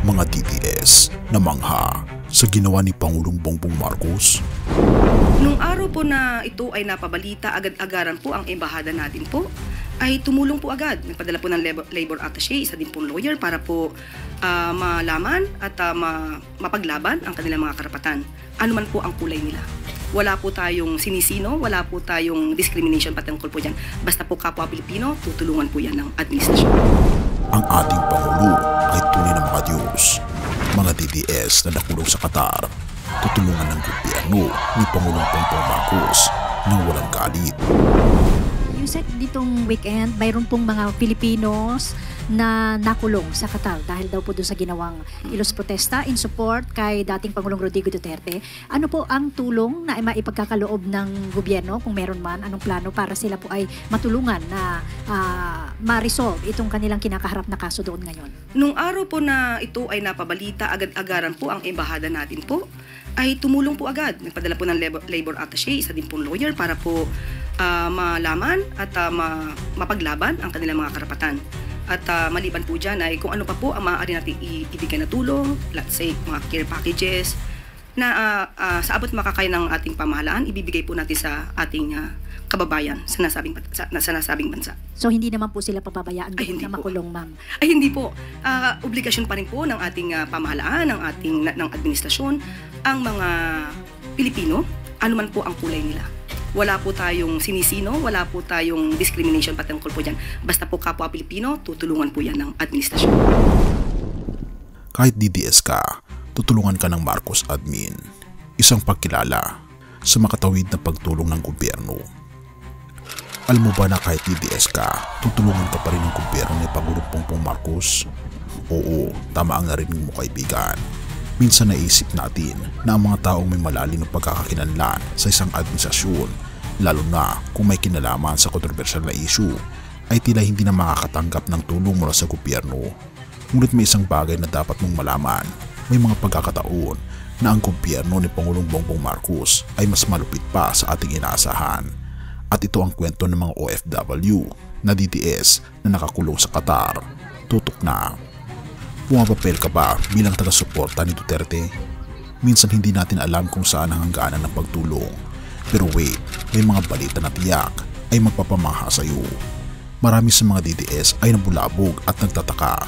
mga DDS na mangha sa ginawa ni Pangulong Bongbong Marcos. Nung araw po na ito ay napabalita, agad-agaran po ang embahada natin po ay tumulong po agad. Nagpadala po ng labor attaché, isa din pong lawyer para po malaman at mapaglaban ang kanilang mga karapatan. Ano man po ang kulay nila. Wala po tayong sinisino, wala po tayong discrimination patungkol po dyan. Basta po kapwa Pilipino, tutulungan po yan ng administrasyon. Ang ating Pangulo ay tunay na mga Diyos. Mga DDS na nakulong sa Qatar, tutulungan ng gobyerno ni Pangulong Bongbong Marcos nang walang galit. You said ditong weekend, mayroon pong mga Filipinos na nakulong sa Qatar dahil daw po doon sa ginawang kilos protesta in support kay dating Pangulong Rodrigo Duterte. Ano po ang tulong na maipagkakaloob ng gobyerno, kung meron man, anong plano para sila po ay matulungan na ma-resolve itong kanilang kinakaharap na kaso doon ngayon? Nung araw po na ito ay napabalita, agad-agaran po ang embahada natin po ay tumulong po agad. Nagpadala po ng labor attaché, isa din pong lawyer para po malaman at mapaglaban ang kanilang mga karapatan. At maliban po dyan ay kung ano pa po ang maaari natin ibigay na tulong, let's say mga care packages, na sa abot makakaya ng ating pamahalaan, ibibigay po natin sa ating kababayan sa nasabing bansa. So hindi naman po sila papabayaan na makulong, ma'am? Ay hindi po. Obligasyon pa rin po ng ating pamahalaan, ng administrasyon, ang mga Pilipino, ano man po ang kulay nila. Wala po tayong sinisino, wala po tayong discrimination patungkol po dyan. Basta po kapwa Pilipino, tutulungan po yan ng administrasyon. Kahit DDS ka, tutulungan ka ng Marcos Admin, isang pagkilala sa makatawid na pagtulong ng gobyerno. Alam mo ba na kahit DDS ka, tutulungan ka pa rin ng gobyerno ni Pangulong Bongbong Marcos? Oo, tama ang narinig mo, kaibigan. Minsan naisip natin na ang mga taong may malalim na pagkakakilanlan sa isang administrasyon, lalo na kung may kinalaman sa kontrobersyal na issue, ay tila hindi na makakatanggap ng tulong mula sa gobyerno. Ngunit may isang bagay na dapat mong malaman. May mga pagkakataon na ang gobyerno ni Pangulong Bongbong Marcos ay mas malupit pa sa ating inaasahan. At ito ang kwento ng mga OFW na DDS na nakakulong sa Qatar. Tutok na. Pumapapel ka ba bilang taga-suporta ni Duterte? Minsan hindi natin alam kung saan ang hangganan ng pagtulong. Pero wait, may mga balita na tiyak ay magpapamaha sa iyo. Marami sa mga DDS ay nabulabog at nagtataka.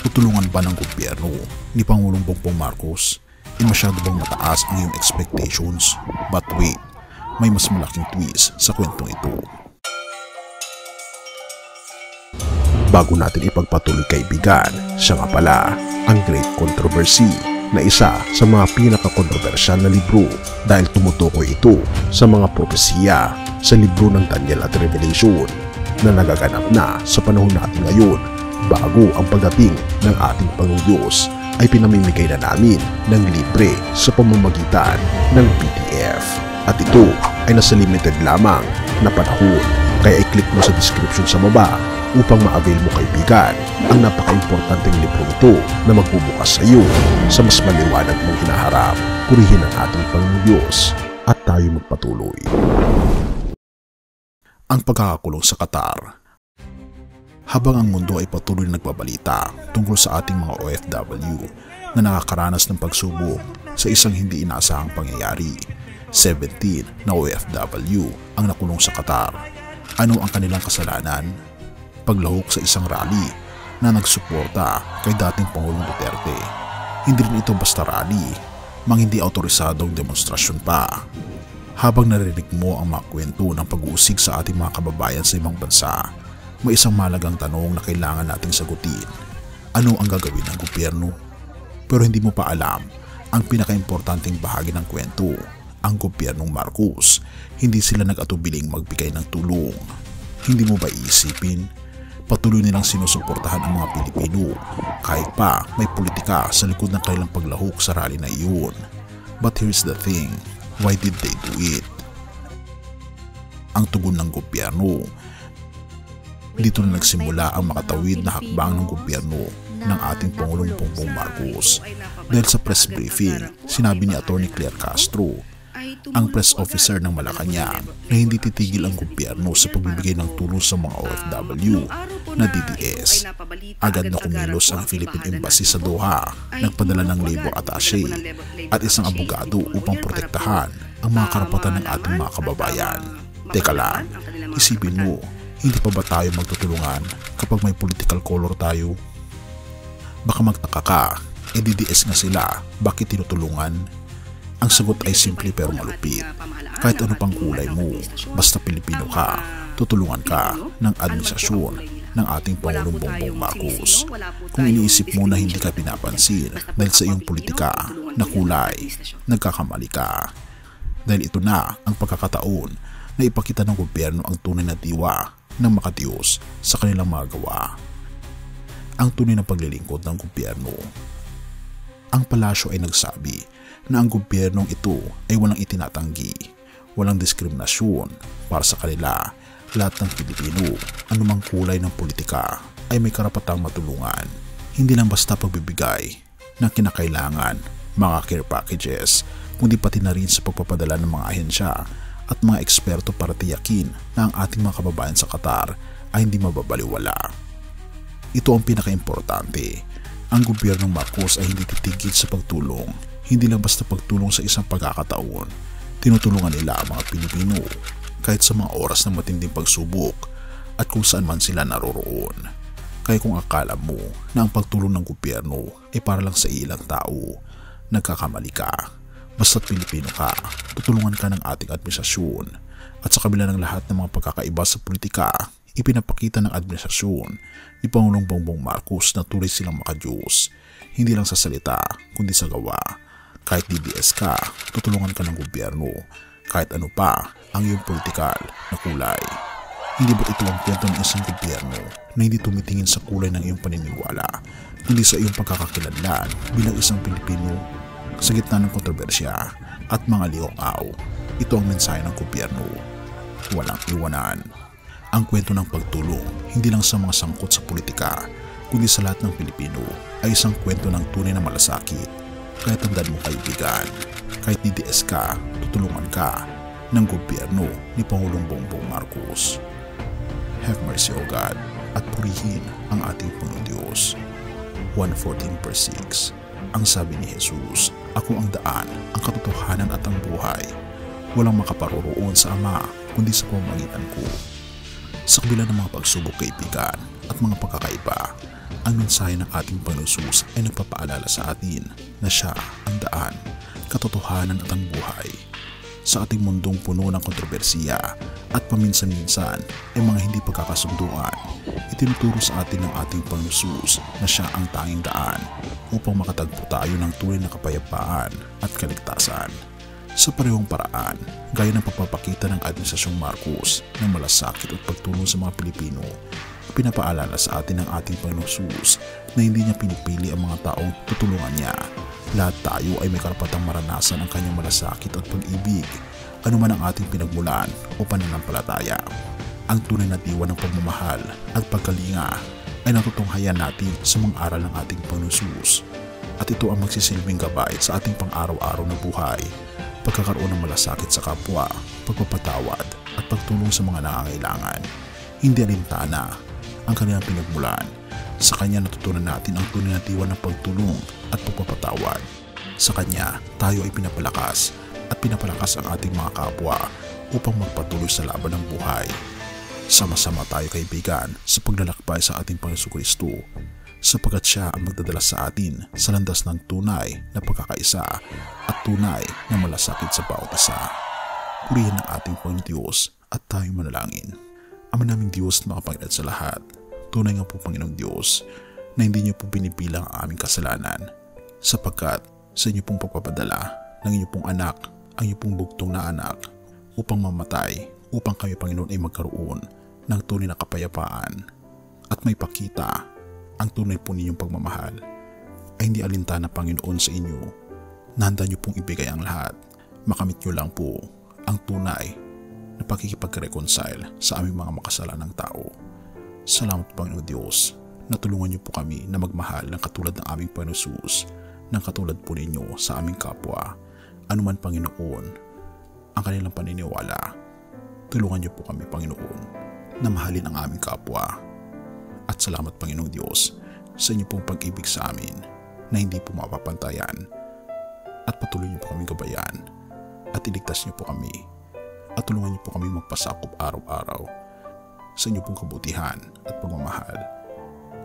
Tutulungan ba ng gobyerno ni Pangulong Bongbong Marcos? Masyado bang mataas ang iyong expectations? But wait, may mas malaking twist sa kwentong ito. Bago natin ipagpatuloy, kaibigan, siya nga pala ang Great Controversy na isa sa mga pinaka-kontrobersyal na libro dahil tumutukoy ito sa mga propesiya sa libro ng Daniel at Revelation na nagaganap na sa panahon natin ngayon bago ang pagdating ng ating Panginoong Diyos ay pinamimigay na namin ng libre sa pamamagitan ng PDF. At ito ay nasa limited lamang na panahon, kaya i-click mo sa description sa baba upang ma-avail mo, kaibigan, ang napaka-importanteng libro ito na magbubukas sa iyo sa mas maliwanag mong hinaharap. Purihin ang ating Panginoong Diyos at tayo magpatuloy. Ang pagkakakulong sa Qatar. Habang ang mundo ay patuloy na nagbabalita tungkol sa ating mga OFW na nakakaranas ng pagsubok sa isang hindi inaasahang pangyayari, 17 na OFW ang nakulong sa Qatar. Ano ang kanilang kasalanan? Paglahok sa isang rally na nagsuporta kay dating Pangulong Duterte. Hindi rin ito basta rally, mang hindi autorisadong demonstrasyon pa. Habang narinig mo ang mga kwento ng pag-uusig sa ating mga kababayan sa ibang bansa, may isang malagang tanong na kailangan nating sagutin. Ano ang gagawin ng gobyerno? Pero hindi mo pa alam ang pinaka-importanting bahagi ng kwento. Ang gobyernong Marcos, hindi sila nag-atubiling magbigay ng tulong. Hindi mo ba iisipin? Patuloy nilang sinusuportahan ang mga Pilipino kahit pa may politika sa likod ng kanilang paglahok sa rally na iyon. But here's the thing, why did they do it? Ang tugon ng gobyerno. Dito na nagsimula ang makatawid na hakbang ng gobyerno ng ating Pangulong Bongbong Marcos. Dahil sa press briefing, sinabi ni Atty. Claire Castro, ang press officer ng Malacanang, na hindi titigil ang gobyerno sa pagbibigay ng tulong sa mga OFW na DDS Agad na kumilos ang Philippine Embassy sa Doha, nagpadala ng labor attaché at isang abogado upang protektahan ang mga karapatan ng ating mga kababayan. Teka lang, isipin mo, hindi pa ba tayo magtutulungan kapag may political color tayo? Baka magtaka ka, DDS nga sila, bakit tinutulungan? Ang sagot ay simple pero malupit. Kahit ano pang kulay mo, basta Pilipino ka, tutulungan ka ng administrasyon ng ating Pangulong Bongbong Marcos. Kung iniisip mo na hindi ka pinapansin dahil sa iyong politika na kulay, nagkakamali ka. Dahil ito na ang pagkakataon na ipakita ng gobyerno ang tunay na diwa ng makadiyos sa kanilang mga gawa. Ang tunay na paglilingkod ng gobyerno. Ang palasyo ay nagsabi na ang gobyernong ito ay walang itinatanggi, walang diskriminasyon para sa kanila. Lahat ng Pilipino, anumang kulay ng politika, ay may karapatang matulungan. Hindi lang basta pagbibigay ng kinakailangan, mga care packages, kundi pati na rin sa pagpapadala ng mga ahensya at mga eksperto para tiyakin na ang ating mga kababayan sa Qatar ay hindi mababaliwala. Ito ang pinaka-importante. Ang gobyernong Marcos ay hindi titigil sa pagtulong, hindi lang basta pagtulong sa isang pagkakataon. Tinutulungan nila ang mga Pilipino kahit sa mga oras ng matinding pagsubok at kung saan man sila naroroon. Kaya kung akala mo na ang pagtulong ng gobyerno ay para lang sa ilang tao, nagkakamali ka. Basta't Pilipino ka, tutulungan ka ng ating administrasyon. At sa kabila ng lahat ng mga pagkakaiba sa politika, ipinapakita ng administrasyon ni Pangulong Bongbong Marcos na tunay silang makadiyos, hindi lang sa salita kundi sa gawa. Kahit DDS ka, tutulungan ka ng gobyerno, kahit ano pa ang iyong politikal na kulay. Hindi ba ito ang kwento ng isang gobyerno na hindi tumitingin sa kulay ng iyong paniniwala, kundi sa iyong pagkakakilanlan bilang isang Pilipino? Sa gitna ng kontrobersya at mga liong-aw, ito ang mensahe ng gobyerno. Walang iwanan. Ang kwento ng pagtulong, hindi lang sa mga sangkot sa politika, kundi sa lahat ng Pilipino, ay isang kwento ng tunay na malasakit. Kaya tandaan mo kaibigan, kahit DDS ka, tutulungan ka ng gobyerno ni Pangulong Bongbong Marcos. Have mercy, O God, at purihin ang ating Panginoon Diyos. 1:14-6. Ang sabi ni Jesus, ako ang daan, ang katotohanan at ang buhay. Walang makaparoroon sa Ama, kundi sa pamamagitan ko. Sa kabila ng mga pagsubok kaibigan at mga pagkakaiba, ang mensahe ng ating Panginoon Jesus ay nagpapaalala sa atin na siya ang daan, katotohanan at ang buhay. Sa ating mundong puno ng kontrobersiya at paminsan-minsan ay mga hindi pagkakasunduan, itinuturo sa atin ng ating Panginoon Jesus na siya ang tanging daan upang makatagpo tayo ng tunay na kapayapaan at kaligtasan. Sa parehong paraan, gaya ng pagpapakita ng Administrasyong Marcos ng malasakit at pagtulong sa mga Pilipino, pinapaalala sa atin ng ating Panginoon Jesus na hindi niya pinipili ang mga taong tutulungan niya. Lahat tayo ay may karapatang maranasan ang kanyang malasakit at pag-ibig, anuman ang ating pinagmulan o pananampalataya. Ang tunay na diwa ng pagmamahal at pagkalinga ay natutunghayan natin sa mga aral ng ating Panginoon Jesus. At ito ang magsisilbing gabay sa ating pang-araw-araw na buhay, pagkakaroon ng malasakit sa kapwa, pagpapatawad at pagtulong sa mga nangangailangan. Hindi alintana ang kanilang pinagmulan. Sa Kanya natutunan natin ang tunay na diwa ng pagtulong at pagpapatawad. Sa Kanya tayo ay pinapalakas at pinapalakas ang ating mga kapwa upang magpatuloy sa laban ng buhay. Sama-sama tayo kaibigan sa paglalakbay sa ating Panginoon Kristo, sapagkat siya ang magdadala sa atin sa landas ng tunay na pagkakaisa at tunay na malasakit sa bawat isa. Purihin ang ating Panginoon Diyos at tayo manalangin. Ama naming Diyos na makapangyarihan sa lahat, tunay nga po Panginoong Diyos na hindi niyo po binibilang ang aming kasalanan, sapagkat sa inyo pong pagpapadala ng inyo pong anak, ang inyo pong bugtong na anak, upang mamatay, upang kami Panginoon ay magkaroon ng tunay na kapayapaan at may pakita ang tunay po ninyong pagmamahal, ay hindi alintana Panginoon sa inyo na handa niyo pong ibigay ang lahat. Makamit niyo lang po ang tunay na pakikipag-reconcile sa aming mga makasalanang tao. Salamat Panginoon Diyos na tulungan niyo po kami na magmahal ng katulad ng aming Panginoon Jesus, ng katulad po ninyo sa aming kapwa. Anuman Panginoon ang kanilang paniniwala, tulungan niyo po kami Panginoon na mahalin ang aming kapwa At salamat Panginoong Diyos sa inyo pong pag-ibig sa amin na hindi po mapapantayan. At patuloy niyo po kami gabayan at iligtas niyo po kami at tulungan niyo po kami magpasakop araw-araw sa inyo pong kabutihan at pagmamahal.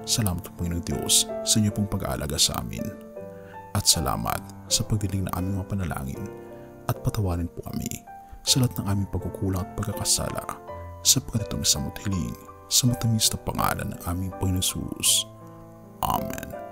Salamat po Panginoong Diyos sa inyo pong pag-aalaga sa amin. At salamat sa pagdiling na aming mga panalangin at patawarin po kami sa lahat ng aming pagkukulang at pagkakasala sapagkat itong isamot hiling sa matamis na pangalan ng aming Panginoon Jesus. Amen.